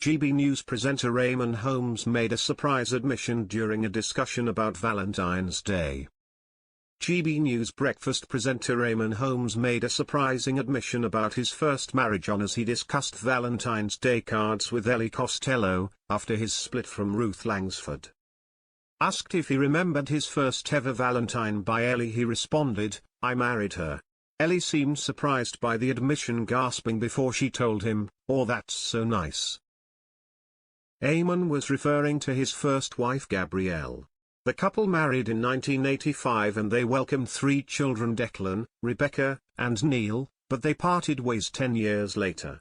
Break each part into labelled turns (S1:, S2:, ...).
S1: GB News presenter Eamonn Holmes made a surprise admission during a discussion about Valentine's Day. GB News breakfast presenter Eamonn Holmes made a surprising admission about his first marriage as he discussed Valentine's Day cards with Ellie Costello, after his split from Ruth Langsford. Asked if he remembered his first ever Valentine by Ellie, he responded, "I married her." Ellie seemed surprised by the admission, gasping before she told him, "Oh, that's so nice." Eamonn was referring to his first wife Gabrielle. The couple married in 1985 and they welcomed 3 children: Declan, Rebecca, and Neil, but they parted ways 10 years later.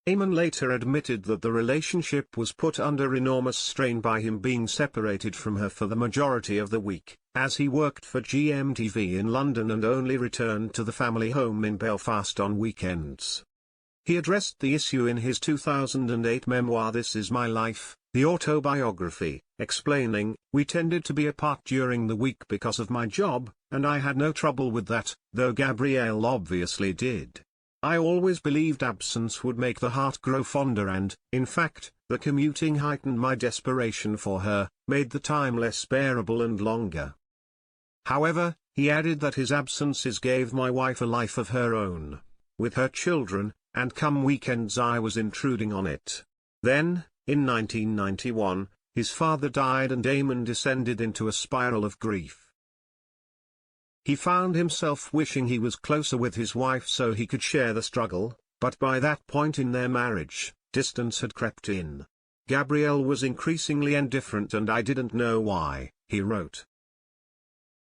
S1: Eamonn later admitted that the relationship was put under enormous strain by him being separated from her for the majority of the week, as he worked for GMTV in London and only returned to the family home in Belfast on weekends. He addressed the issue in his 2008 memoir This Is My Life, the autobiography, explaining, "We tended to be apart during the week because of my job, and I had no trouble with that, though Gabrielle obviously did. I always believed absence would make the heart grow fonder and, in fact, the commuting heightened my desperation for her, made the time less bearable and longer." However, he added that his absences gave my wife a life of her own, with her children, and come weekends I was intruding on it. Then, in 1991, his father died and Eamonn descended into a spiral of grief. He found himself wishing he was closer with his wife so he could share the struggle, but by that point in their marriage, distance had crept in. "Gabrielle was increasingly indifferent and I didn't know why," he wrote.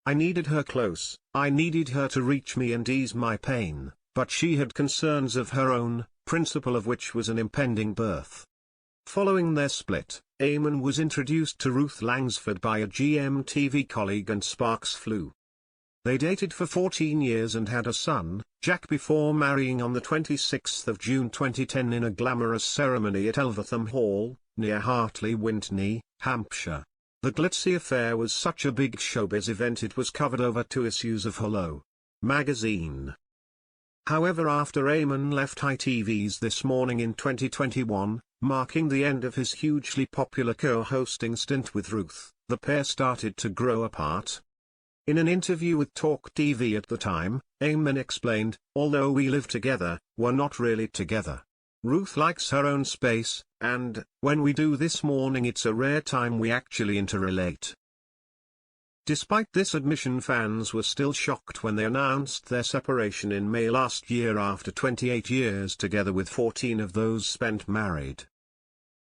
S1: "I needed her close, I needed her to reach me and ease my pain, but she had concerns of her own, principal of which was an impending birth." Following their split, Eamonn was introduced to Ruth Langsford by a GMTV colleague and sparks flew. They dated for 14 years and had a son, Jack, before marrying on the 26th of June 2010 in a glamorous ceremony at Elvetham Hall, near Hartley Wintney, Hampshire. The glitzy affair was such a big showbiz event it was covered over 2 issues of Hello magazine. However, after Eamonn left ITV's This Morning in 2021, marking the end of his hugely popular co-hosting stint with Ruth, the pair started to grow apart. In an interview with Talk TV at the time, Eamonn explained, "Although we live together, we're not really together. Ruth likes her own space, and, when we do This Morning, it's a rare time we actually interrelate." Despite this admission, fans were still shocked when they announced their separation in May last year after 28 years together, with 14 of those spent married.